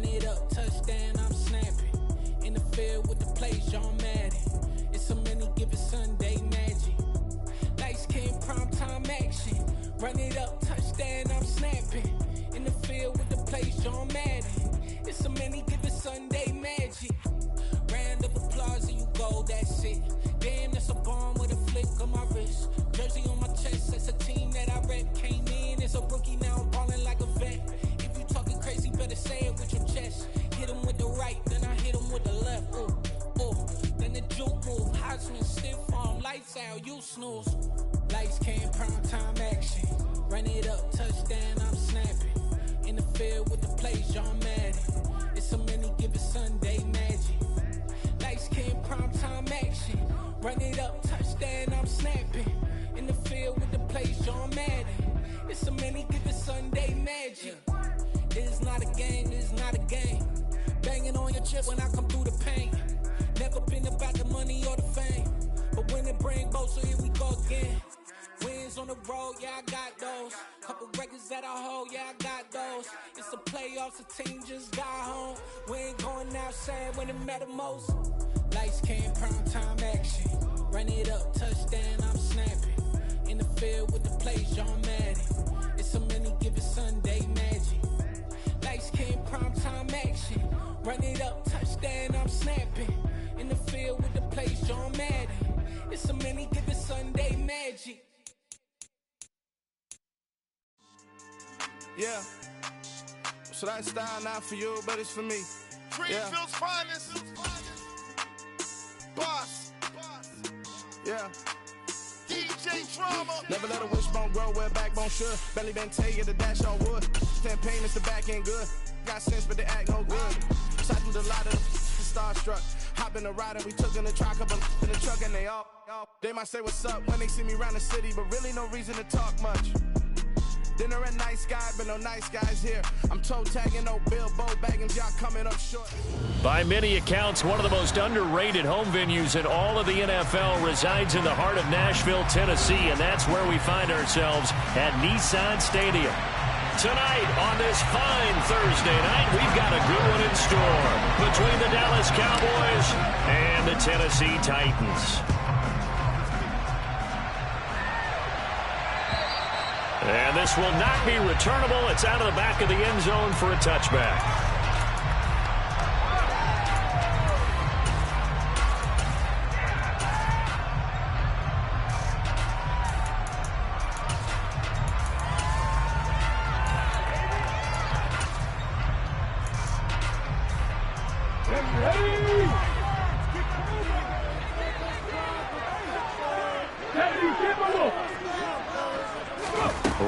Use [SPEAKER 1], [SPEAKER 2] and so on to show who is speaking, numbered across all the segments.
[SPEAKER 1] Run it up, touchdown, I'm snapping. In the field with the plays, John Madden. It's so many given Sunday magic. Lights came primetime action. Run it up, touchdown, I'm snapping. In the field with the plays, John Madden. It's so many given Sunday magic. Round of applause and you go, that's it. Damn, that's a bomb with a flick on my wrist. Jersey on my chest, that's a team that I rep. Came in as a rookie, now I'm ballin' like a vet. If you talking crazy, better say it with your chest. Hit him with the right, then I hit him with the left. Ooh, ooh. Then the juke move, Heisman stiff arm, lights out, you snooze. Lights came, prime time action. Run it up, touchdown, I'm snapping. In the field with the plays, John Madden. It's so many given Sunday magic. Lights came, prime time action. Run it up, touchdown, I'm snapping. In the field with the plays, John Madden. It's so many given Sunday magic. This is not a game, this is not a game. Banging on your chip when I come through the paint. Never been about the money or the fame. But when it bring both, so here we go again. Wins on the road, yeah, I got those. Couple records that I hold, yeah, I got those. It's the playoffs, the team just got home. We ain't going outside when it matter most. Lights came, prime time action. Run it up, touchdown, I'm snapping. In the field with the plays, John Madden. It's so many given Sunday magic. Lights came, prime time action. Run it up, touchdown, I'm snapping. In the field with the plays, John Madden. It's so many given Sunday magic.
[SPEAKER 2] Yeah. So that style not for you, but it's for me.
[SPEAKER 3] Greenfield's finest. Boss.
[SPEAKER 2] Yeah.
[SPEAKER 3] DJ Drama.
[SPEAKER 2] Never let a wishbone grow where a backbone should. Belly been tell you the dash on wood. 10 payments, the back ain't good. Got sense, but they act no good. Shot through the lot of the starstruck. Hop in the ride and we took in the truck up in the truck and they might say what's up when they see me around the city, but really no reason to talk much. Dinner at nice guy, but no nice guys here. I'm toe tagging, no Bilbo bagging, y'all coming up short.
[SPEAKER 4] By many accounts, one of the most underrated home venues in all of the NFL resides in the heart of Nashville, Tennessee, and that's where we find ourselves at Nissan Stadium. Tonight, on this fine Thursday night, we've got a good one in store between the Dallas Cowboys and the Tennessee Titans. And this will not be returnable. It's out of the back of the end zone for a touchback.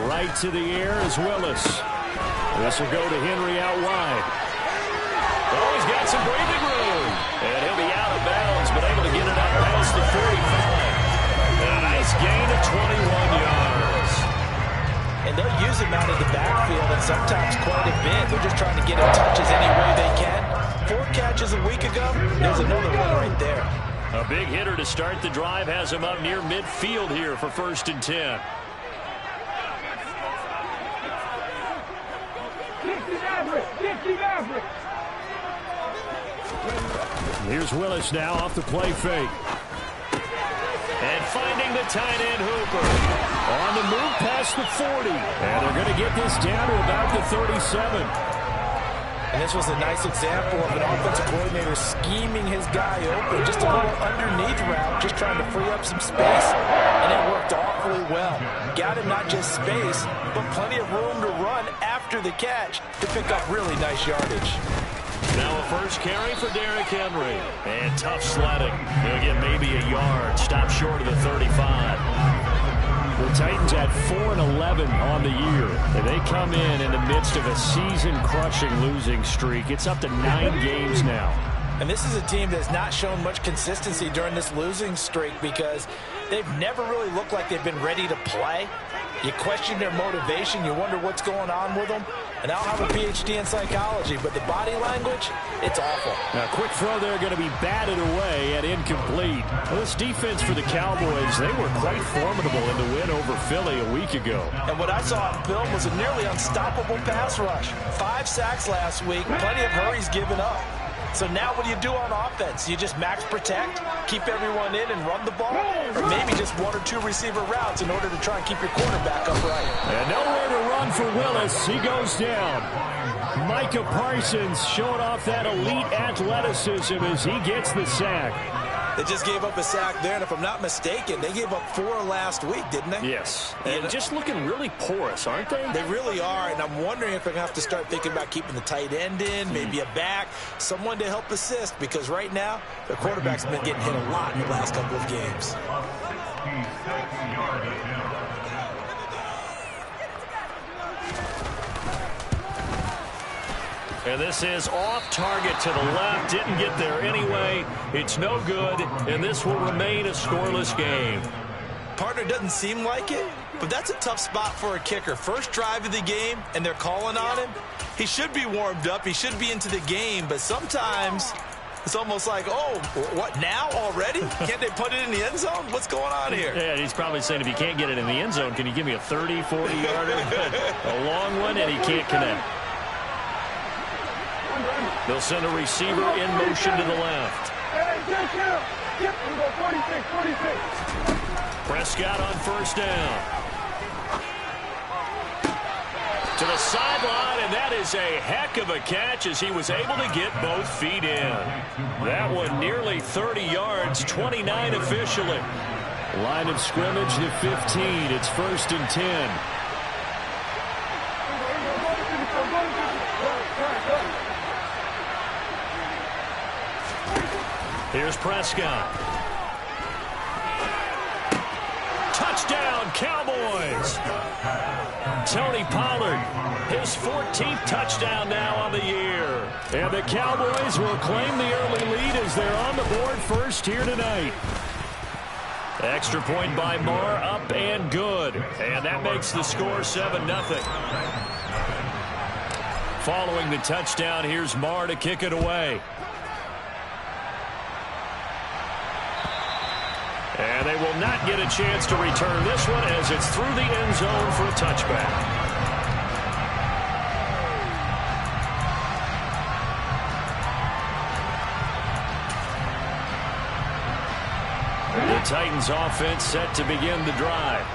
[SPEAKER 4] Right to the air is Willis. This will go to Henry out wide. Oh, he's got some breathing room. And he'll be out of bounds, but able to get it out past the 45. And a nice gain of 21 yards.
[SPEAKER 5] And they'll use him out of the backfield, and sometimes quite a bit. They're just trying to get him touches any way they can. 4 catches a week ago. There's another one right there.
[SPEAKER 4] A big hitter to start the drive has him up near midfield here for 1st and 10. Here's Willis now off the play fake. And finding the tight end Hooper. On the move past the 40. And they're going to get this down to about the 37.
[SPEAKER 5] And this was a nice example of an offensive coordinator scheming his guy open. Just a little underneath route, just trying to free up some space. And it worked awfully well. Got him not just space, but plenty of room to run after the catch to pick up really nice yardage.
[SPEAKER 4] Now a first carry for Derrick Henry. And tough sledding. He'll get maybe a yard. Stop short of the 35. The Titans at 4-11 on the year. And they come in the midst of a season-crushing losing streak. It's up to 9 games now.
[SPEAKER 5] And this is a team that's not shown much consistency during this losing streak because they've never really looked like they've been ready to play. You question their motivation. You wonder what's going on with them. And I don't have a PhD in psychology, but the body language, it's awful.
[SPEAKER 4] Now, quick throw there going to be batted away and incomplete. Well, this defense for the Cowboys, they were quite formidable in the win over Philly a week ago.
[SPEAKER 5] And what I saw on film was a nearly unstoppable pass rush. 5 sacks last week, plenty of hurries given up. So now what do you do on offense? You just max protect, keep everyone in and run the ball? Or maybe just 1 or 2 receiver routes in order to try and keep your quarterback upright?
[SPEAKER 4] And nowhere to run for Willis. He goes down. Micah Parsons showing off that elite athleticism as he gets the sack.
[SPEAKER 5] They just gave up a sack there, and if I'm not mistaken, they gave up 4 last week, didn't they?
[SPEAKER 4] Yes. And just looking really porous, aren't they?
[SPEAKER 5] They really are, and I'm wondering if they're going to have to start thinking about keeping the tight end in, maybe a back, someone to help assist, because right now, their quarterback's been getting hit a lot in the last couple of games.
[SPEAKER 4] And this is off target to the left. Didn't get there anyway. It's no good, and this will remain a scoreless game.
[SPEAKER 5] Partner doesn't seem like it, but that's a tough spot for a kicker. First drive of the game, and they're calling on him. He should be warmed up. He should be into the game, but sometimes it's almost like, oh, what, now already? Can't they put it in the end zone? What's going on here?
[SPEAKER 4] Yeah, he's probably saying if he can't get it in the end zone, can you give me a 30, 40-yarder? A long one, and he can't connect. They'll send a receiver in motion to the left. Prescott on first down. To the sideline, and that is a heck of a catch as he was able to get both feet in. That one nearly 30 yards, 29 officially. Line of scrimmage, the 15. It's 1st and 10. Here's Prescott. Touchdown, Cowboys. Tony Pollard, his 14th touchdown now on the year. And the Cowboys will claim the early lead as they're on the board first here tonight. Extra point by Marr, up and good. And that makes the score 7-0. Following the touchdown, here's Marr to kick it away. And they will not get a chance to return this one as it's through the end zone for a touchback. The Titans offense set to begin the drive.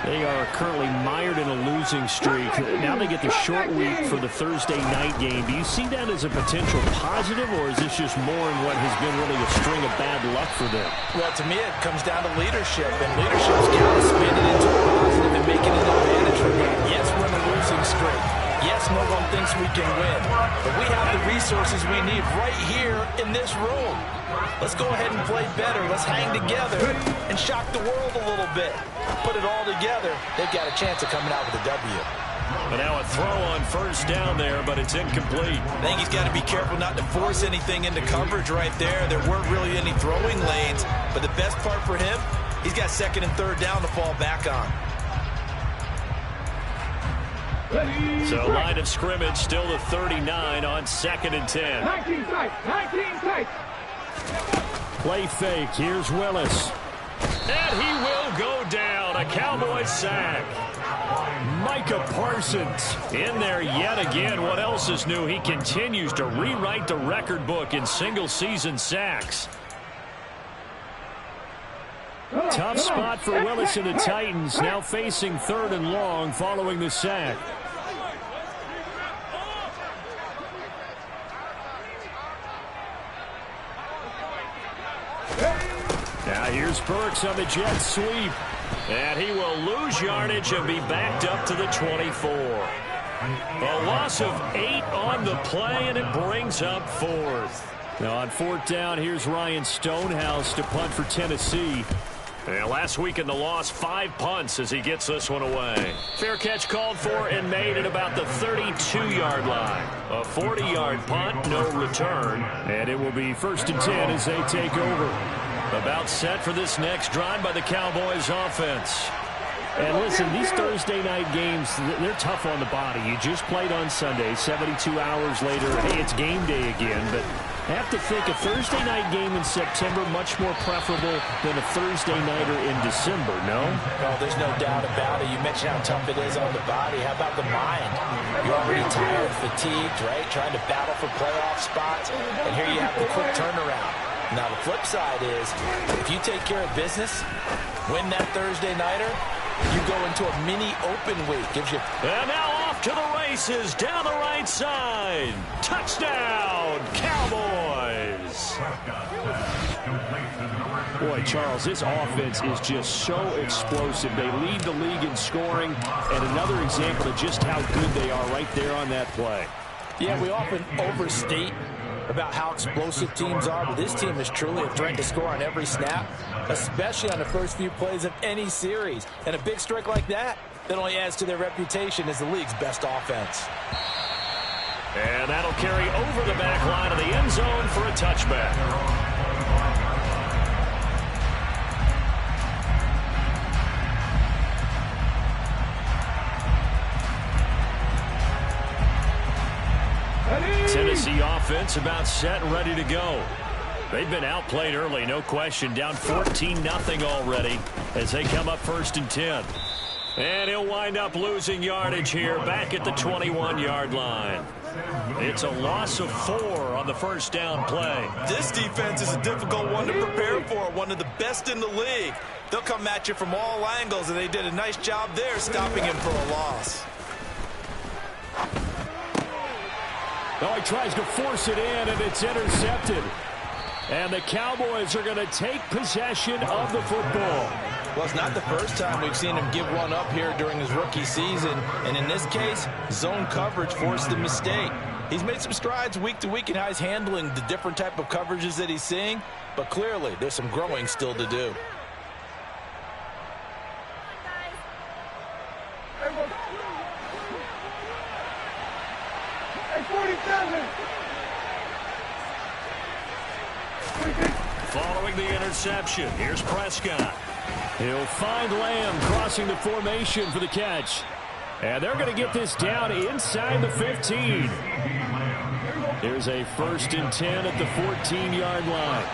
[SPEAKER 4] They are currently mired in a losing streak. Now they get the short week for the Thursday night game. Do you see that as a potential positive, or is this just more in what has been really a string of bad luck for them?
[SPEAKER 5] Well, to me, it comes down to leadership, and leadership's got to spin it into a positive and make it an advantage for them. Yes, we're in a losing streak. Yes, no one thinks we can win, but we have the resources we need right here in this room. Let's go ahead and play better. Let's hang together and shock the world a little bit. Put it all together, they've got a chance of coming out with a W.
[SPEAKER 4] But now a throw on first down there, but it's incomplete.
[SPEAKER 5] I think he's got to be careful not to force anything into coverage right there. There weren't really any throwing lanes, but the best part for him, he's got 2nd and 3rd down to fall back on.
[SPEAKER 4] So line of scrimmage still the 39 on 2nd and 10.
[SPEAKER 6] 19 tight.
[SPEAKER 4] Play fake. Here's Willis. And he will go down. A Cowboys sack. Micah Parsons in there yet again. What else is new? He continues to rewrite the record book in single-season sacks. Tough spot for Willis and the Titans, now facing 3rd and long following the sack. Now here's Burks on the jet sweep. And he will lose yardage and be backed up to the 24. A loss of 8 on the play, and it brings up 4th. Now on 4th down, here's Ryan Stonehouse to punt for Tennessee. And last week in the loss, 5 punts as he gets this one away. Fair catch called for and made at about the 32-yard line. A 40-yard punt, no return. And it will be 1st and 10 as they take over. About set for this next drive by the Cowboys offense. And listen, these Thursday night games, they're tough on the body. You just played on Sunday, 72 hours later, hey, it's game day again. But I have to think a Thursday night game in September much more preferable than a Thursday nighter in December, no?
[SPEAKER 5] Well, there's no doubt about it. You mentioned how tough it is on the body. How about the mind? You're already tired, fatigued, right? Trying to battle for playoff spots. And here you have the quick turnaround. Now, the flip side is, if you take care of business, win that Thursday nighter, you go into a mini open week. Gives you.
[SPEAKER 4] And now off to the races down the right side. Touchdown, Cowboys. Boy, Charles, this offense is just so explosive. They lead the league in scoring, and another example of just how good they are right there on that play.
[SPEAKER 5] Yeah, we often overstate about how explosive teams are, but this team is truly a threat to score on every snap, especially on the first few plays of any series. And a big strike like that only adds to their reputation as the league's best offense.
[SPEAKER 4] And that'll carry over the back line of the end zone for a touchback. Tennessee offense about set and ready to go. They've been outplayed early, no question. Down 14-0 already as they come up 1st and 10. And he'll wind up losing yardage here back at the 21-yard line. It's a loss of 4 on the first down play.
[SPEAKER 7] This defense is a difficult one to prepare for, one of the best in the league. They'll come at you from all angles, and they did a nice job there stopping him for a loss.
[SPEAKER 4] Oh, he tries to force it in, and it's intercepted. And the Cowboys are going to take possession of the football.
[SPEAKER 5] Well, it's not the first time we've seen him give one up here during his rookie season. And in this case, zone coverage forced the mistake. He's made some strides week to week in how he's handling the different type of coverages that he's seeing. But clearly, there's some growing still to do.
[SPEAKER 4] Following the interception, here's Prescott. He'll find Lamb crossing the formation for the catch. And they're going to get this down inside the 15. Here's a 1st and 10 at the 14-yard line.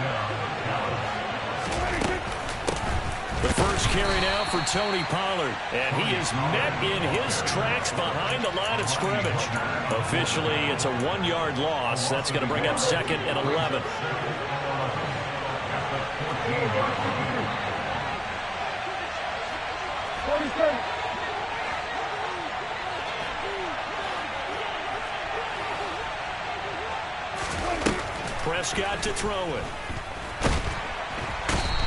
[SPEAKER 4] The first carry now for Tony Pollard. And he is met in his tracks behind the line of scrimmage. Officially, it's a 1-yard loss. That's going to bring up 2nd and 11. Prescott to throw it.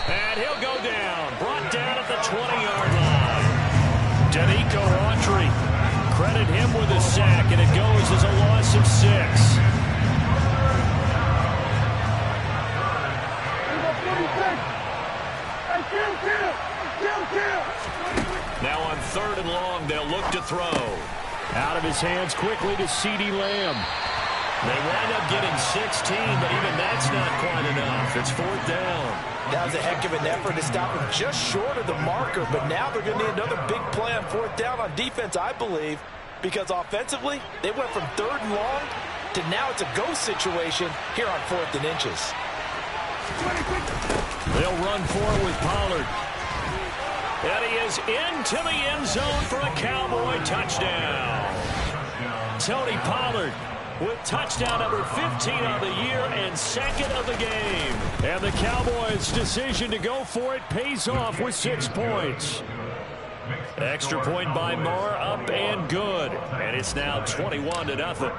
[SPEAKER 4] And he'll go down. Brought down at the 20-yard line. Danico Autry. Credit him with a sack, and it goes as a loss of 6. Now on 3rd and long, they'll look to throw. Out of his hands quickly to CeeDee Lamb. They wind up getting 16, but even that's not quite enough. It's 4th down.
[SPEAKER 5] That was a heck of an effort to stop him just short of the marker, but now they're going to need another big play on 4th down on defense, I believe, because offensively, they went from 3rd and long to now it's a go situation here on 4th and inches.
[SPEAKER 4] They'll run forward with Pollard. And he is into the end zone for a Cowboy touchdown. Tony Pollard with touchdown number 15 of the year and 2nd of the game. And the Cowboys' decision to go for it pays off with 6 points. Extra point by Moore, up and good. And it's now 21-0.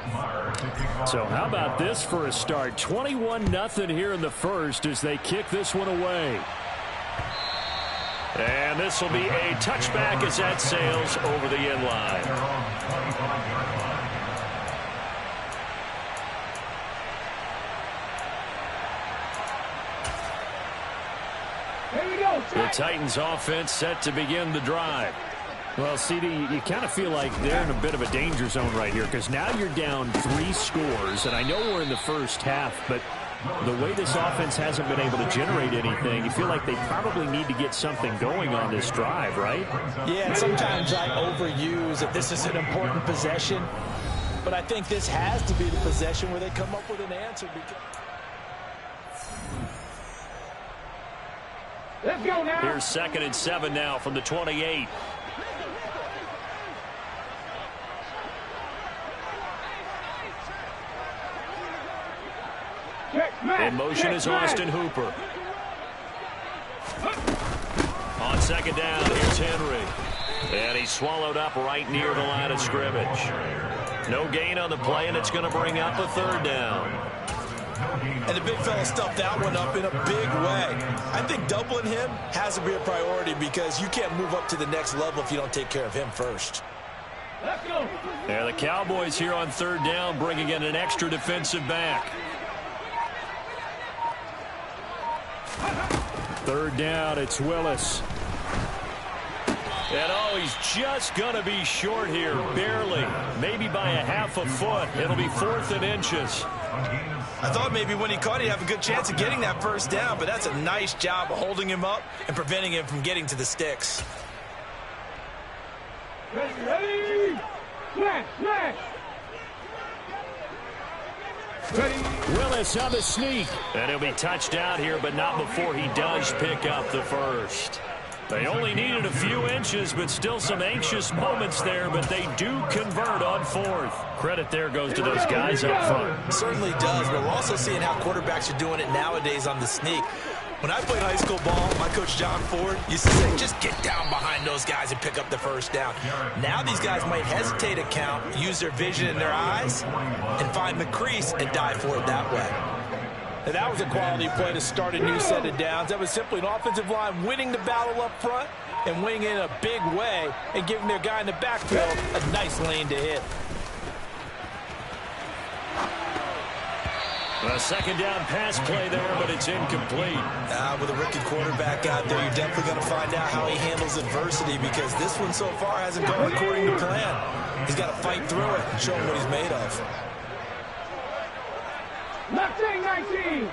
[SPEAKER 4] So how about this for a start? 21-0 here in the first as they kick this one away. And this will be a touchback as that sails over the end line. The Titans offense set to begin the drive. Well, CD, you kind of feel like they're in a bit of a danger zone right here because now you're down 3 scores, and I know we're in the first half, but The way this offense hasn't been able to generate anything, you feel like they probably need to get something going on this drive, right?
[SPEAKER 5] Yeah, and sometimes I overuse that this is an important possession, but I think this has to be the possession where they come up with an answer.
[SPEAKER 6] Let's go now.
[SPEAKER 4] Here's 2nd and 7 now from the 28. In motion is Austin Hooper. On 2nd down, here's Henry. And he's swallowed up right near the line of scrimmage. No gain on the play, and it's going to bring up a 3rd down.
[SPEAKER 7] And the big fella stuffed that one up in a big way. I think doubling him has to be a priority because you can't move up to the next level if you don't take care of him first.
[SPEAKER 6] Let's go.
[SPEAKER 4] Yeah, the Cowboys here on 3rd down bringing in an extra defensive back. 3rd down, it's Willis. And oh, he's just going to be short here, barely. Maybe by a half a foot. It'll be 4th and inches.
[SPEAKER 7] I thought maybe when he caught it, he'd have a good chance of getting that 1st down, but that's a nice job of holding him up and preventing him from getting to the sticks.
[SPEAKER 6] Ready. Smash, smash. Ready.
[SPEAKER 4] Willis on the sneak. And he'll be touched out here, but not before he does pick up the 1st. They only needed a few inches, but still some anxious moments there, but they do convert on 4th. Credit there goes to those guys up front.
[SPEAKER 7] Certainly does, but we're also seeing how quarterbacks are doing it nowadays on the sneak. When I played high school ball, my coach John Ford used to say, just get down behind those guys and pick up the 1st down. Now these guys might hesitate to count, use their vision in their eyes, and find the crease and dive for it that way.
[SPEAKER 5] And that was a quality play to start a new set of downs. That was simply an offensive line winning the battle up front and winning in a big way and giving their guy in the backfield a nice lane to hit.
[SPEAKER 4] A 2nd down pass play there, but it's incomplete.
[SPEAKER 7] With a rookie quarterback out there, you're definitely going to find out how he handles adversity because this one so far hasn't gone according to plan. He's got to fight through it and show him what he's made of.
[SPEAKER 6] 19.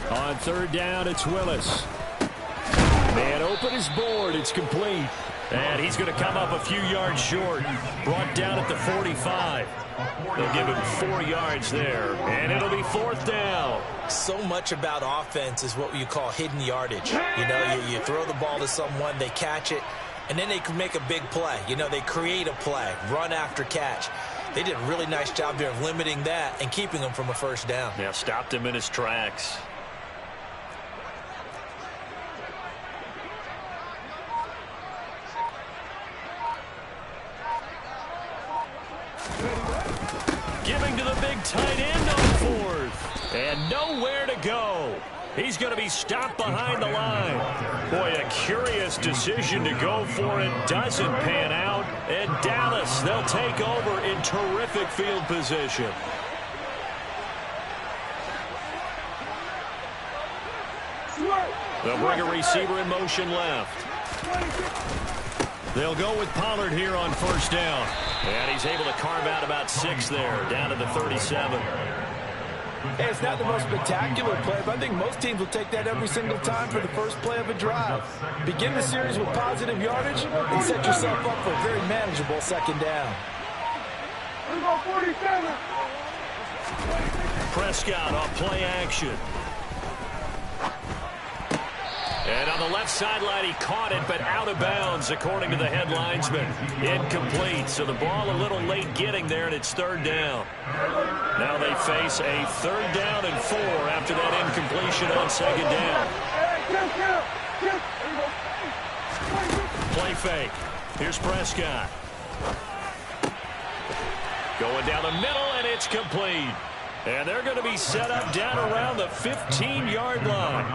[SPEAKER 4] On 3rd down, it's Willis. Man open his board. It's complete. And he's going to come up a few yards short. Brought down at the 45. They'll give him 4 yards there. And it'll be 4th down.
[SPEAKER 7] So much about offense is what you call hidden yardage. You know, you throw the ball to someone, they catch it, and then they can make a big play. You know, they create a play, run after catch. They did a really nice job there of limiting that and keeping him from a 1st down.
[SPEAKER 4] Yeah, stopped him in his tracks. Giving to the big tight end on 4th. And nowhere to go. He's going to be stopped behind the line. Boy, a curious decision to go for it. Doesn't pan out. And Dallas, they'll take over in terrific field position. They'll bring a receiver in motion left. They'll go with Pollard here on 1st down. And he's able to carve out about 6 there, down to the 37.
[SPEAKER 5] Hey, it's not the most spectacular play, but I think most teams will take that every single time for the first play of a drive. Begin the series with positive yardage and set yourself up for a very manageable 2nd down.
[SPEAKER 4] Prescott off play action. And on the left sideline, he caught it, but out of bounds, according to the head linesman. Incomplete, so the ball a little late getting there, and it's 3rd down. Now they face a 3rd down and 4 after that incompletion on 2nd down. Play fake. Here's Prescott. Going down the middle, and it's complete. And they're going to be set up down around the 15-yard line.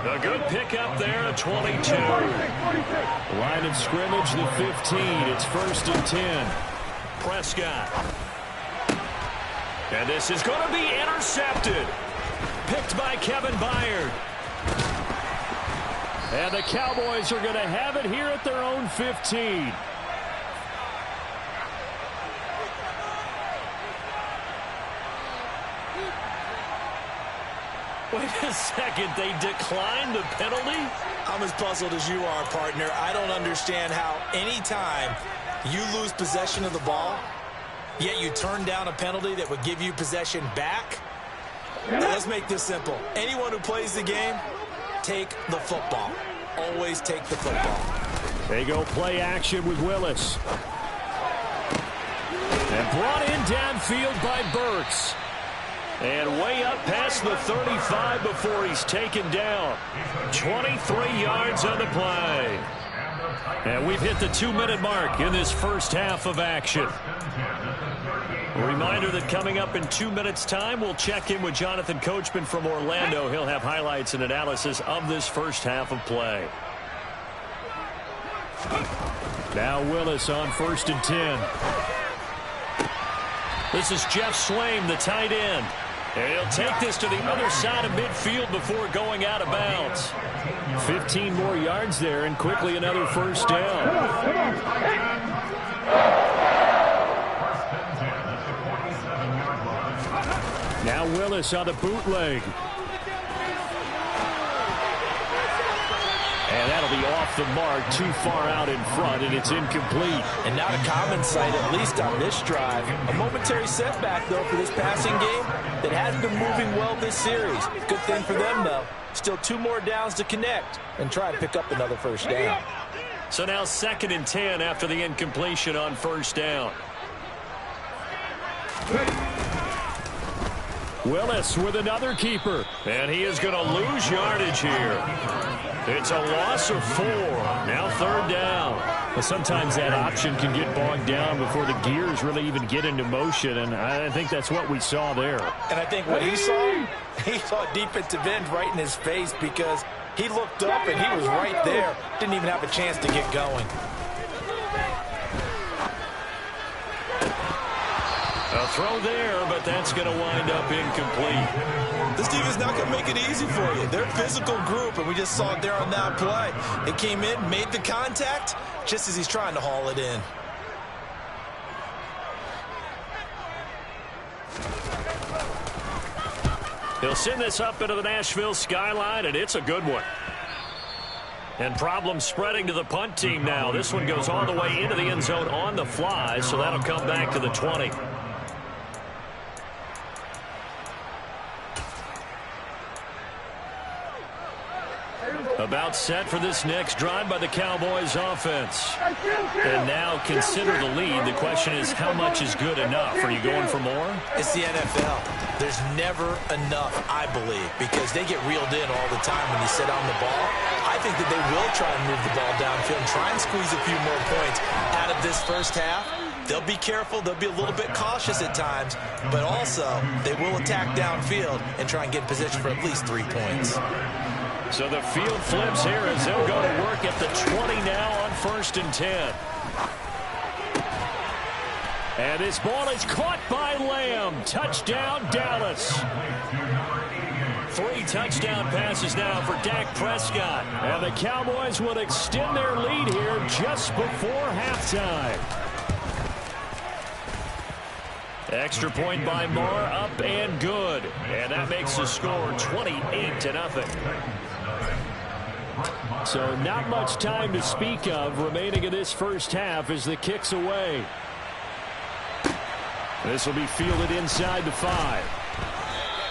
[SPEAKER 4] A good pickup there at 22. Line of scrimmage, the 15. It's 1st and 10. Prescott. And this is going to be intercepted. Picked by Kevin Byard. And the Cowboys are going to have it here at their own 15. Wait a second, they declined the penalty?
[SPEAKER 7] I'm as puzzled as you are, partner. I don't understand how any time you lose possession of the ball, yet you turn down a penalty that would give you possession back. Now, let's make this simple. Anyone who plays the game, take the football. Always take the football.
[SPEAKER 4] They go play action with Willis. And brought in downfield by Burks. And way up past the 35 before he's taken down. 23 yards on the play. And we've hit the 2-minute mark in this first half of action. A reminder that coming up in 2 minutes' time, we'll check in with Jonathan Coachman from Orlando. He'll have highlights and analysis of this first half of play. Now Willis on 1st and 10. This is Jeff Swaim, the tight end. And he'll take this to the other side of midfield before going out of bounds. 15 more yards there, and quickly another first down. Now Willis on the bootleg. And that'll be off the mark, too far out in front, and it's incomplete.
[SPEAKER 5] And not a common sight, at least on this drive. A momentary setback, though, for this passing game that has been moving well this series. Good thing for them, though. Still 2 more downs to connect and try to pick up another first down.
[SPEAKER 4] So now 2nd and 10 after the incompletion on first down. Willis with another keeper, and he is going to lose yardage here. It's a loss of 4. Now 3rd down. Well, sometimes that option can get bogged down before the gears really even get into motion, and I think that's what we saw there.
[SPEAKER 5] And I think what he saw defensive end right in his face, because he looked up and he was right there. Didn't even have a chance to get going.
[SPEAKER 4] A throw there, but that's going to wind up incomplete.
[SPEAKER 7] This team is not going to make it easy for you. They're a physical group, and we just saw it there on that play. It came in, made the contact, just as he's trying to haul it in.
[SPEAKER 4] He'll send this up into the Nashville skyline, and it's a good one. And problems spreading to the punt team now. This one goes all the way into the end zone on the fly, so that'll come back to the 20. About set for this next drive by the Cowboys offense. And now consider the lead. The question is, how much is good enough? Are you going for more?
[SPEAKER 7] It's the NFL. There's never enough, I believe, because they get reeled in all the time when you sit on the ball. I think that they will try and move the ball downfield and try and squeeze a few more points out of this first half. They'll be careful. They'll be a little bit cautious at times, but also they will attack downfield and try and get in position for at least 3 points.
[SPEAKER 4] So the field flips here as they'll go to work at the 20 now on 1st and 10. And this ball is caught by Lamb. Touchdown, Dallas. 3 touchdown passes now for Dak Prescott. And the Cowboys will extend their lead here just before halftime. Extra point by Marr, up and good. And that makes the score 28-0. So not much time to speak of remaining in this first half as the kick's away. This will be fielded inside the 5.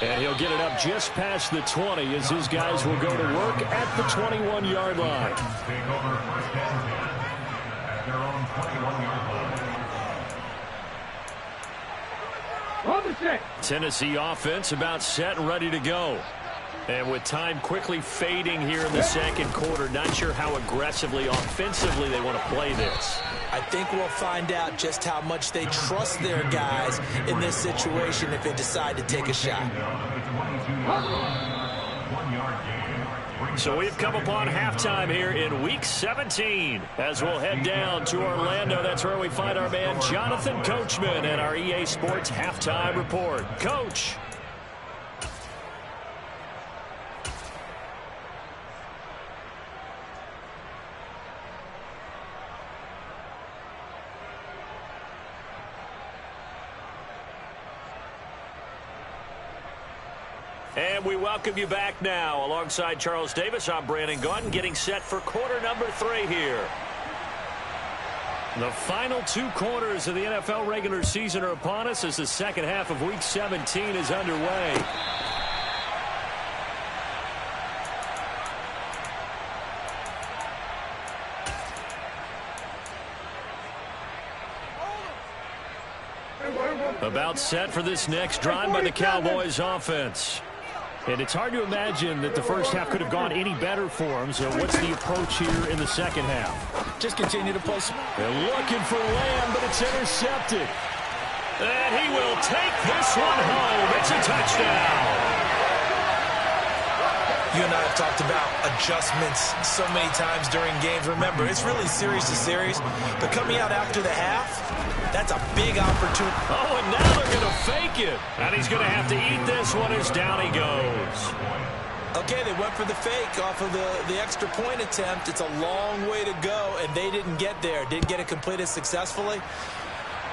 [SPEAKER 4] And he'll get it up just past the 20 as his guys will go to work at the 21-yard line. Tennessee offense about set and ready to go. And with time quickly fading here in the second quarter, not sure how aggressively, offensively they want to play this.
[SPEAKER 7] I think we'll find out just how much they trust their guys in this situation if they decide to take a shot.
[SPEAKER 4] So we've come upon halftime here in Week 17. As we'll head down to Orlando, that's where we find our man Jonathan Coachman at our EA Sports Halftime Report. Coach. And we welcome you back now. Alongside Charles Davis, I'm Brandon Gaudin, getting set for quarter number 3 here. The final 2 quarters of the NFL regular season are upon us as the second half of Week 17 is underway. About set for this next drive by the Cowboys offense. And it's hard to imagine that the first half could have gone any better for them. So what's the approach here in the second half?
[SPEAKER 5] Just continue to play.
[SPEAKER 4] They're looking for Lamb, but it's intercepted. And he will take this one home. It's a touchdown.
[SPEAKER 7] You and I have talked about adjustments so many times during games. Remember, it's really series to series. But coming out after the half, that's a big opportunity.
[SPEAKER 4] Oh, and now they're going to fake it. And he's going to have to eat this one as down he goes.
[SPEAKER 7] Okay, they went for the fake off of the extra point attempt. It's a long way to go, and they didn't get there. Didn't get it completed successfully.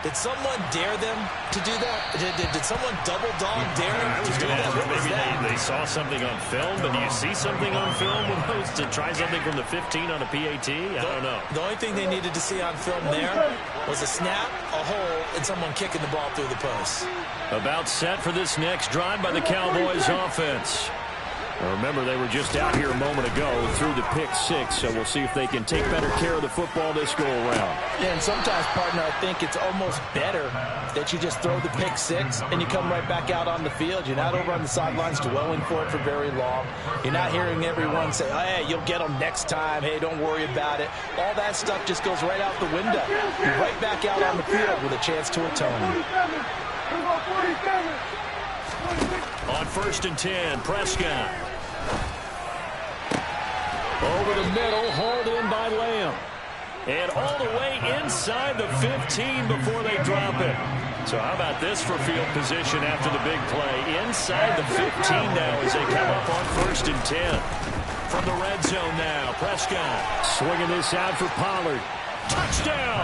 [SPEAKER 7] Did someone dare them to do that? Did someone double dog dare them to do that?
[SPEAKER 4] Maybe they saw something on film, but do you see something on film with those to try something from the 15 on a PAT? I don't know.
[SPEAKER 7] The only thing they needed to see on film there was a snap, a hole, and someone kicking the ball through the post.
[SPEAKER 4] About set for this next drive by the Cowboys offense. Now remember, they were just out here a moment ago through the pick 6, so we'll see if they can take better care of the football this go around.
[SPEAKER 5] Yeah, and sometimes, partner, I think it's almost better that you just throw the pick 6 and you come right back out on the field. You're not over on the sidelines dwelling for it for very long. You're not hearing everyone say, hey, you'll get them next time. Hey, don't worry about it. All that stuff just goes right out the window. You're right back out on the field with a chance to atone.
[SPEAKER 4] On 1st and 10, Prescott. Over the middle, hauled in by Lamb. And all the way inside the 15 before they drop it. So how about this for field position after the big play? Inside the 15 now as they come up on 1st and 10. From the red zone now, Prescott swinging this out for Pollard. Touchdown!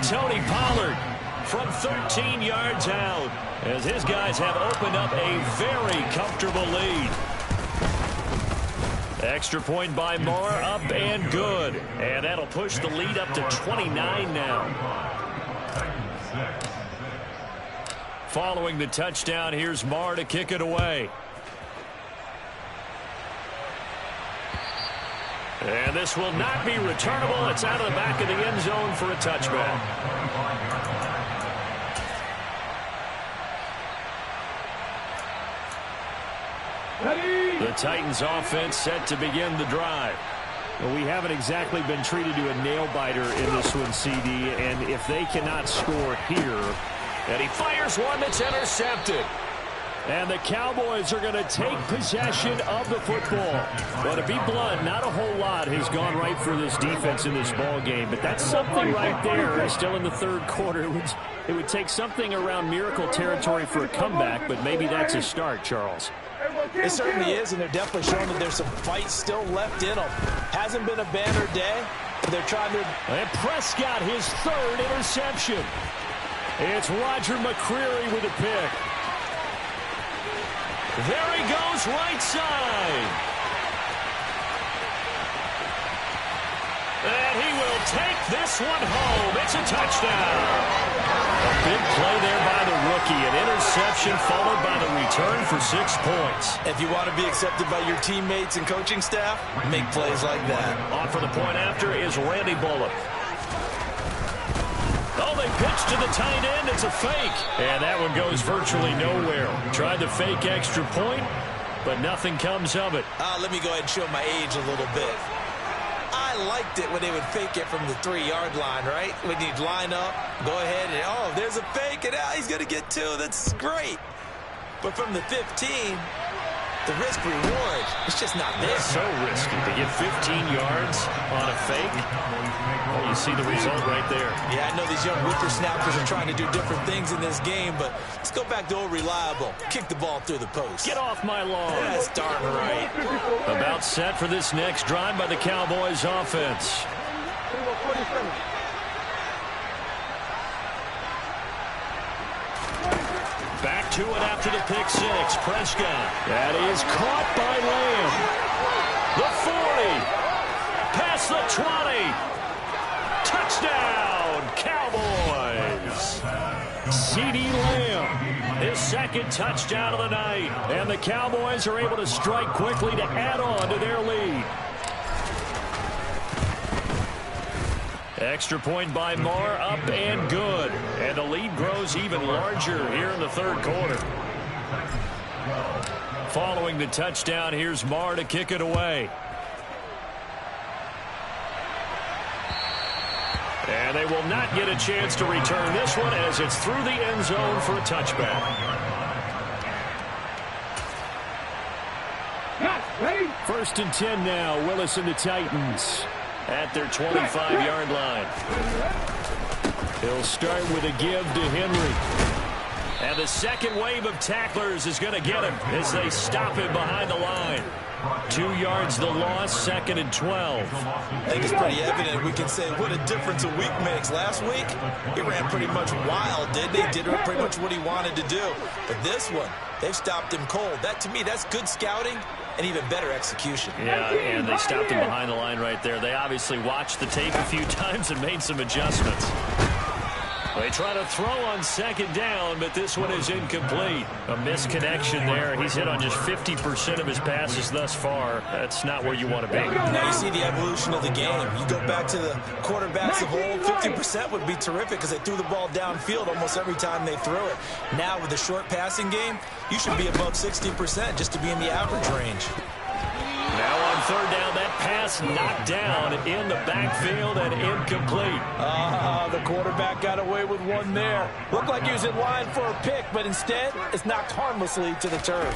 [SPEAKER 4] Tony Pollard from 13 yards out as his guys have opened up a very comfortable lead. Extra point by Moore, up and good. And that'll push the lead up to 29 now. Following the touchdown, here's Moore to kick it away. And this will not be returnable. It's out of the back of the end zone for a touchback. The Titans offense set to begin the drive. Well, we haven't exactly been treated to a nail-biter in this one, CD, and if they cannot score here, and he fires one that's intercepted. And the Cowboys are going to take possession of the football. But to be blunt, not a whole lot has gone right for this defense in this ball game. But that's something right there. Still in the 3rd quarter. It would take something around miracle territory for a comeback, but maybe that's a start, Charles.
[SPEAKER 5] It certainly is, and they're definitely showing that there's some fight still left in them. Hasn't been a banner day. They're trying to...
[SPEAKER 4] And Prescott, his 3rd interception. It's Roger McCreary with a pick. There he goes, right side. And he will take this one home. It's a touchdown. A big play there by the rookie. An interception followed by the return for 6 points.
[SPEAKER 7] If you want to be accepted by your teammates and coaching staff, make plays like that.
[SPEAKER 4] On for the point after is Randy Bullock. Oh, they pitch to the tight end. It's a fake. And that one goes virtually nowhere. Tried the fake extra point, but nothing comes of it.
[SPEAKER 7] Let me go ahead and show my age a little bit. I liked it when they would fake it from the 3-yard line, right? When you'd line up, go ahead and, oh, there's a fake, and he's going to get 2. That's great. But from the 15, the risk-reward, it's just not there.
[SPEAKER 4] It's so risky to get 15 yards on a fake. Well, you see the result right there.
[SPEAKER 7] Yeah, I know these young whippersnappers are trying to do different things in this game, but let's go back to old reliable. Kick the ball through the post.
[SPEAKER 4] Get off my lawn.
[SPEAKER 7] That's darn right.
[SPEAKER 4] About set for this next drive by the Cowboys offense. Back to to it after the pick six. Prescott. That is caught by Lamb. The 40. Past the 20. Touchdown, Cowboys. CeeDee Lamb, his second touchdown of the night. And the Cowboys are able to strike quickly to add on to their lead. Extra point by Marr, up and good. And the lead grows even larger here in the third quarter. Following the touchdown, here's Marr to kick it away. And they will not get a chance to return this one as it's through the end zone for a touchback. First and 10 now. Willis and the Titans at their 25-yard line. He'll start with a give to Henry. And the second wave of tacklers is going to get him as they stop him behind the line. 2 yards the loss, second and 12.
[SPEAKER 7] I think it's pretty evident. We can say what a difference a week makes. Last week, he ran pretty much wild, didn't he? Did pretty much what he wanted to do. But this one, they've stopped him cold. That, to me, that's good scouting and even better execution.
[SPEAKER 4] Yeah, and they stopped him behind the line right there. They obviously watched the tape a few times and made some adjustments. They try to throw on second down, but this one is incomplete. A misconnection there. He's hit on just 50% of his passes thus far. That's not where you want to be.
[SPEAKER 7] Now you see the evolution of the game. You go back to the quarterbacks of old, 50% would be terrific because they threw the ball downfield almost every time they threw it. Now with the short passing game, you should be above 60% just to be in the average range.
[SPEAKER 4] Now on third down, that pass knocked down in the backfield and incomplete.
[SPEAKER 5] The quarterback got away with one there. Looked like he was in line for a pick, but instead, it's knocked harmlessly to the turf.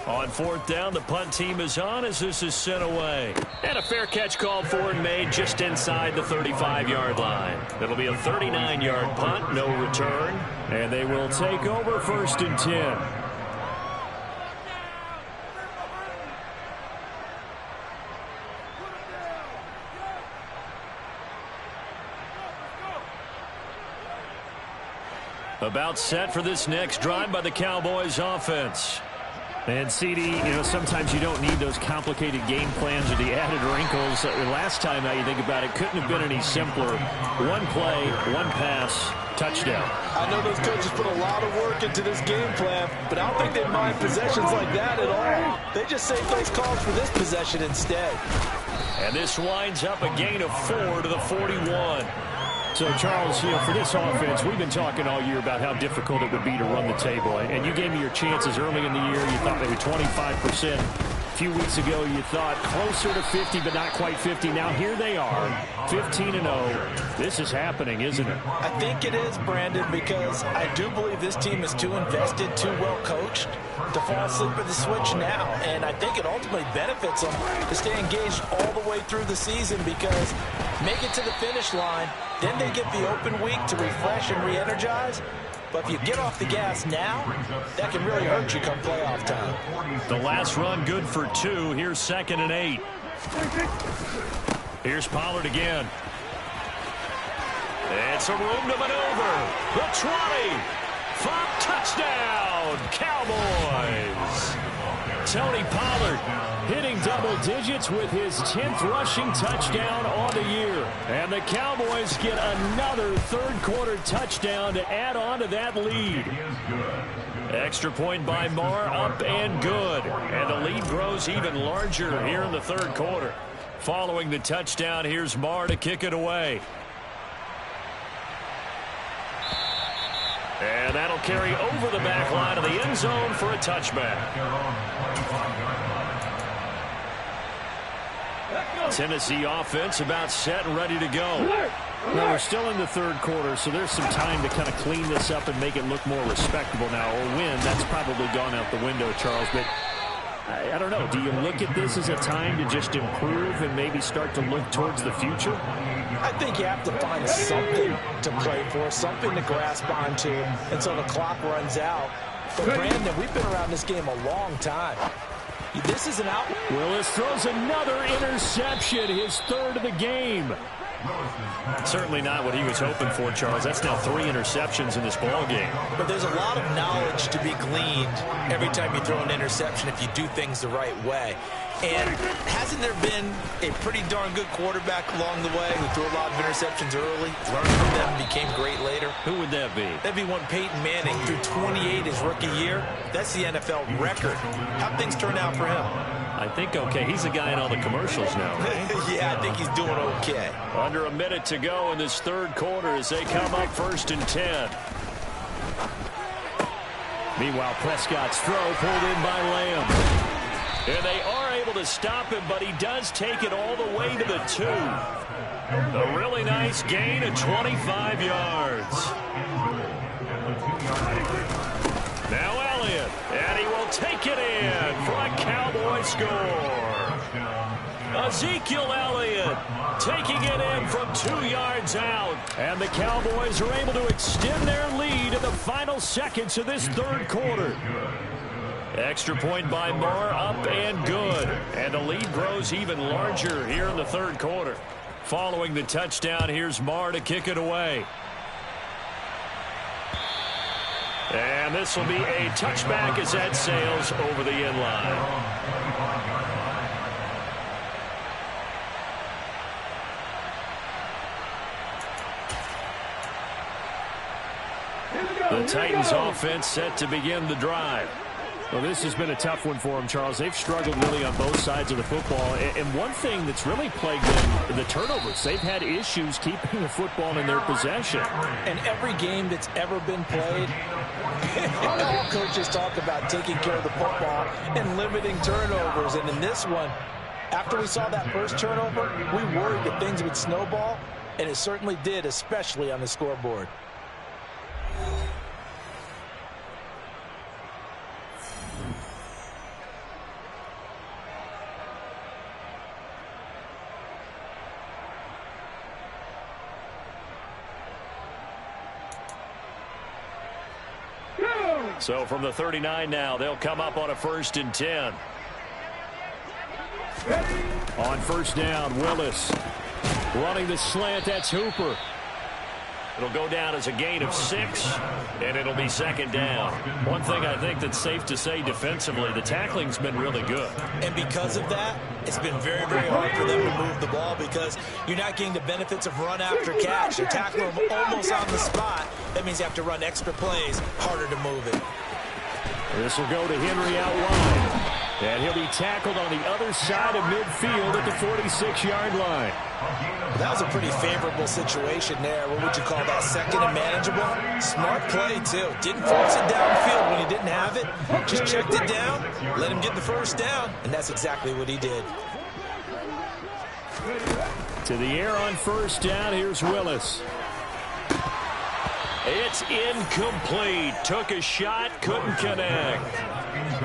[SPEAKER 4] On fourth down, the punt team is on as this is sent away. And a fair catch called for and made just inside the 35-yard line. It'll be a 39-yard punt, no return. And they will take over first and 10. About set for this next drive by the Cowboys offense. And CeeDee, sometimes you don't need those complicated game plans or the added wrinkles. Last time, now you think about it, couldn't have been any simpler. One play, one pass, touchdown.
[SPEAKER 5] I know those coaches put a lot of work into this game plan, but I don't think they mind possessions like that at all. They just save those calls for this possession instead.
[SPEAKER 4] And this winds up a gain of 4 to the 41. So, Charles, for this offense, we've been talking all year about how difficult it would be to run the table. And you gave me your chances early in the year. You thought maybe 25%. A few weeks ago, you thought closer to 50, but not quite 50. Now, here they are, 15-0. This is happening, isn't it?
[SPEAKER 5] I think it is, Brandon, because I do believe this team is too invested, too well coached to fall asleep at the switch now. And I think it ultimately benefits them to stay engaged all the way through the season because make it to the finish line, then they get the open week to refresh and re-energize. But if you get off the gas now, that can really hurt you come playoff time.
[SPEAKER 4] The last run good for 2. Here's second and 8. Here's Pollard again. It's a room to maneuver. The 20. Touchdown, Cowboys. Tony Pollard hitting double digits with his 10th rushing touchdown on the year. And the Cowboys get another third-quarter touchdown to add on to that lead. Extra point by Marr, up and good. And the lead grows even larger here in the third quarter. Following the touchdown, here's Marr to kick it away. And that'll carry over the back line of the end zone for a touchback. Tennessee offense about set and ready to go.
[SPEAKER 8] Well, we're still in the third quarter, so there's some time to kind of clean this up and make it look more respectable now. Or win, that's probably gone out the window, Charles. But I don't know. Do you look at this as a time to just improve and maybe start to look towards the future?
[SPEAKER 5] I think you have to find something to play for, something to grasp onto until the clock runs out. But, Brandon, we've been around this game a long time. This is an out.
[SPEAKER 8] Willis throws another interception, his third of the game. Certainly not what he was hoping for, Charles. That's now 3 interceptions in this ball game.
[SPEAKER 7] But there's a lot of knowledge to be gleaned every time you throw an interception if you do things the right way. And hasn't there been a pretty darn good quarterback along the way who threw a lot of interceptions early, learned from them, became great later?
[SPEAKER 8] Who would that be?
[SPEAKER 7] That'd be one Peyton Manning threw 28 his rookie year. That's the NFL record. How'd things turn out for him?
[SPEAKER 8] I think okay. He's a guy in all the commercials now, right?
[SPEAKER 7] Yeah, I think he's doing okay.
[SPEAKER 4] Under a minute to go in this third quarter as they come up 1st and 10.
[SPEAKER 8] Meanwhile, Prescott's throw pulled in by Lamb.
[SPEAKER 4] And they are able to stop him, but he does take it all the way to the 2. A really nice gain of 25 yards. Now Elliott, and he will take it in for a Cowboy score. Ezekiel Elliott taking it in from 2 yards out.
[SPEAKER 8] And the Cowboys are able to extend their lead in the final seconds of this third quarter.
[SPEAKER 4] Extra point by Moore, up and good. And the lead grows even larger here in the third quarter. Following the touchdown, here's Moore to kick it away. And this will be a touchback as that sails over the end line. The Titans offense set to begin the drive.
[SPEAKER 8] Well, this has been a tough one for them, Charles. They've struggled really on both sides of the football. And one thing that's really plagued them, the turnovers. They've had issues keeping the football in their possession.
[SPEAKER 7] And every game that's ever been played, all coaches talk about taking care of the football and limiting turnovers. And in this one, after we saw that first turnover, we worried that things would snowball, and it certainly did, especially on the scoreboard.
[SPEAKER 4] So from the 39 now, they'll come up on a 1st and 10.
[SPEAKER 8] On first down, Willis running the slant. That's Hooper.
[SPEAKER 4] It'll go down as a gain of 6, and it'll be 2nd down. One thing I think that's safe to say defensively, the tackling's been really good.
[SPEAKER 7] And because of that, it's been very, very hard for them to move the ball because you're not getting the benefits of run after catch. You tackle them almost on the spot. That means you have to run extra plays, harder to move it.
[SPEAKER 8] This will go to Henry out wide. And he'll be tackled on the other side of midfield at the 46-yard line.
[SPEAKER 7] That was a pretty favorable situation there. What would you call that? Second and manageable? Smart play, too. Didn't force it downfield when he didn't have it. Just checked it down, let him get the first down, and that's exactly what he did.
[SPEAKER 8] To the air on first down, here's Willis.
[SPEAKER 4] It's incomplete. Took a shot, couldn't connect.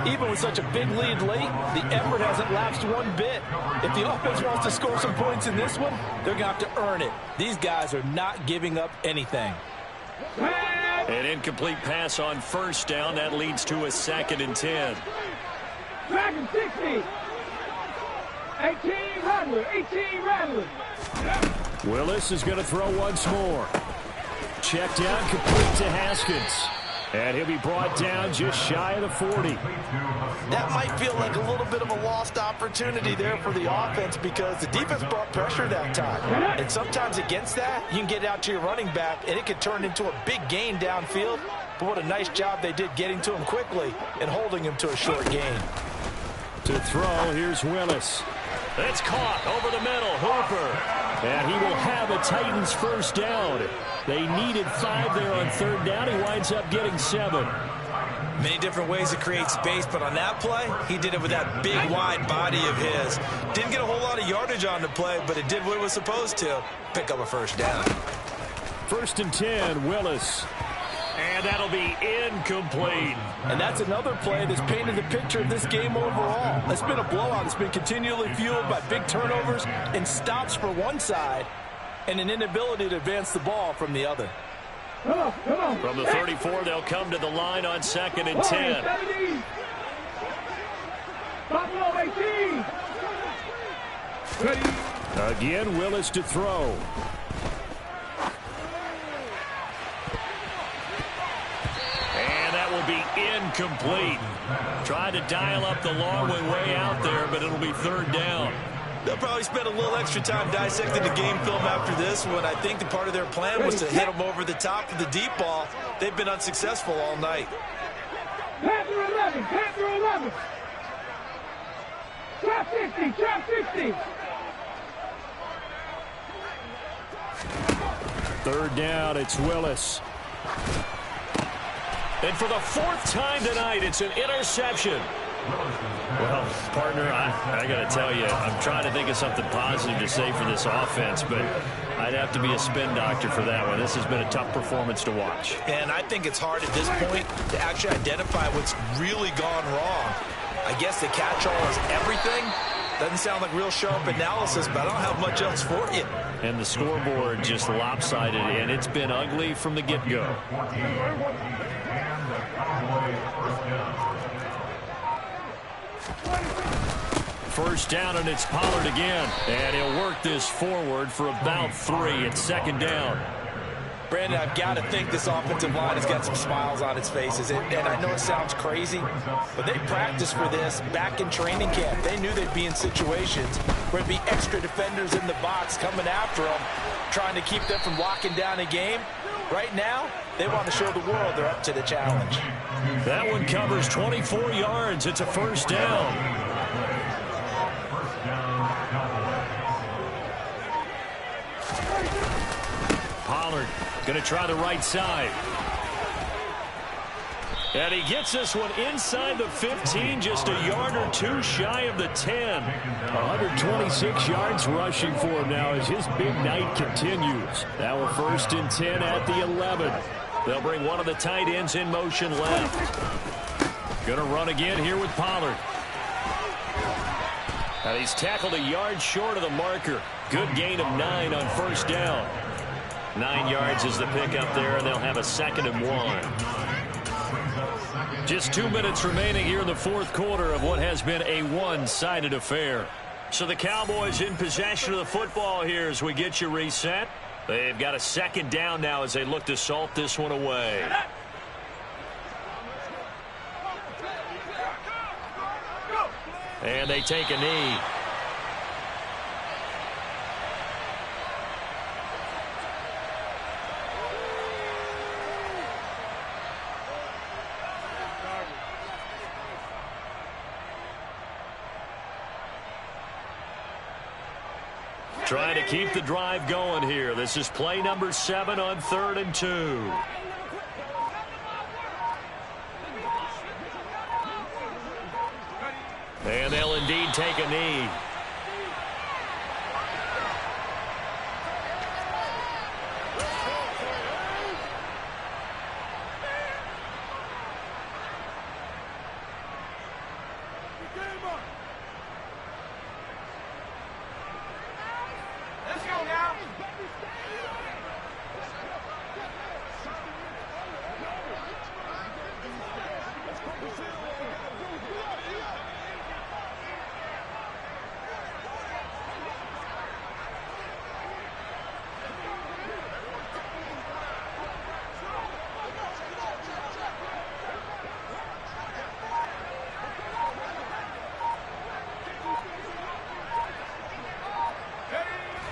[SPEAKER 5] Even with such a big lead late, the effort hasn't lapsed one bit. If the offense wants to score some points in this one, they're going to have to earn it. These guys are not giving up anything.
[SPEAKER 4] An incomplete pass on first down. That leads to a 2nd and 10.
[SPEAKER 6] Dragon 60. 18 Rattler. 18 Rattler.
[SPEAKER 8] Willis is going to throw once more. Check down, complete to Haskins. And he'll be brought down just shy of the 40.
[SPEAKER 5] That might feel like a little bit of a lost opportunity there for the offense because the defense brought pressure that time. And sometimes against that, you can get out to your running back, and it could turn into a big gain downfield. But what a nice job they did getting to him quickly and holding him to a short gain.
[SPEAKER 8] To throw, here's Willis.
[SPEAKER 4] It's caught over the middle, Hooper.
[SPEAKER 8] And he will have a Titans first down. They needed 5 there on third down. He winds up getting 7.
[SPEAKER 7] Many different ways to create space, but on that play, he did it with that big, wide body of his. Didn't get a whole lot of yardage on the play, but it did what it was supposed to. Pick up a first down.
[SPEAKER 8] 1st and 10, Willis.
[SPEAKER 4] And that'll be incomplete.
[SPEAKER 5] And that's another play that's painted the picture of this game overall. It's been a blowout. It's been continually fueled by big turnovers and stops for one side and an inability to advance the ball from the other.
[SPEAKER 4] From the 34, they'll come to the line on 2nd and 10.
[SPEAKER 8] Again, Willis to throw. Will be incomplete. Tried to dial up the long way out there, but it'll be third down.
[SPEAKER 7] They'll probably spend a little extra time dissecting the game film after this one. I think the part of their plan was to hit them over the top of the deep ball. They've been unsuccessful all night.
[SPEAKER 6] Panther 11, Panther 11. Trap 60, trap 60.
[SPEAKER 8] Third down, it's Willis.
[SPEAKER 4] And for the fourth time tonight, it's an interception.
[SPEAKER 8] Well, partner, I got to tell you, I'm trying to think of something positive to say for this offense, but I'd have to be a spin doctor for that one. This has been a tough performance to watch.
[SPEAKER 7] And I think it's hard at this point to actually identify what's really gone wrong. I guess the catch-all is everything. Doesn't sound like real sharp analysis, but I don't have much else for you.
[SPEAKER 8] And the scoreboard just lopsided, and it's been ugly from the get-go. First down, and it's Pollard again. And he'll work this forward for about 3. It's second down.
[SPEAKER 7] Brandon, I've got to think this offensive line has got some smiles on its faces. And I know it sounds crazy, but they practiced for this back in training camp. They knew they'd be in situations where there'd be extra defenders in the box coming after them, trying to keep them from locking down a game. Right now, they want to show the world they're up to the challenge.
[SPEAKER 4] That one covers 24 yards. It's a first down. Pollard going to try the right side. And he gets this one inside the 15, just a yard or two shy of the 10.
[SPEAKER 8] 126 yards rushing for him now as his big night continues. Now we're first and 10 at the 11.
[SPEAKER 4] They'll bring one of the tight ends in motion left. Going to run again here with Pollard. And he's tackled a yard short of the marker. Good gain of 9 on first down. 9 yards is the pickup there, and they'll have a second and 1. Just 2 minutes remaining here in the fourth quarter of what has been a one-sided affair. So the Cowboys in possession of the football here as we get you reset. They've got a second down now as they look to salt this one away. And they take a knee. Trying to keep the drive going here. This is play number 7 on 3rd and 2. And they'll indeed take a knee.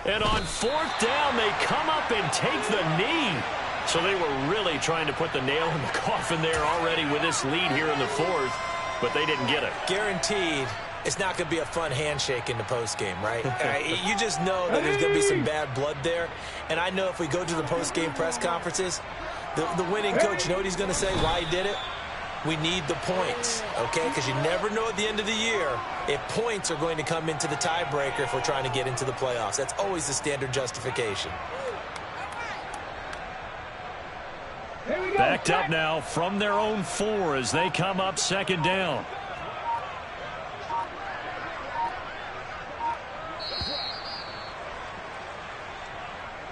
[SPEAKER 4] And on 4th down, they come up and take the knee. So they were really trying to put the nail in the coffin there already with this lead here in the 4th, but they didn't get it.
[SPEAKER 7] Guaranteed it's not going to be a fun handshake in the postgame, right? You just know that there's going to be some bad blood there. And I know if we go to the postgame press conferences, the winning coach, you know what he's going to say, why he did it? We need the points, okay? Because you never know at the end of the year if points are going to come into the tiebreaker if we're trying to get into the playoffs. That's always the standard justification.
[SPEAKER 4] Backed up now from their own 4 as they come up 2nd down.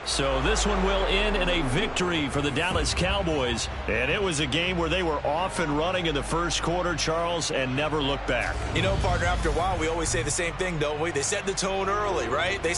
[SPEAKER 4] So this one will end in a victory for the Dallas Cowboys. And it was a game where they were off and running in the first quarter, Charles, and never looked back.
[SPEAKER 7] You know, partner, after a while, we always say the same thing, don't we? They set the tone early, right? They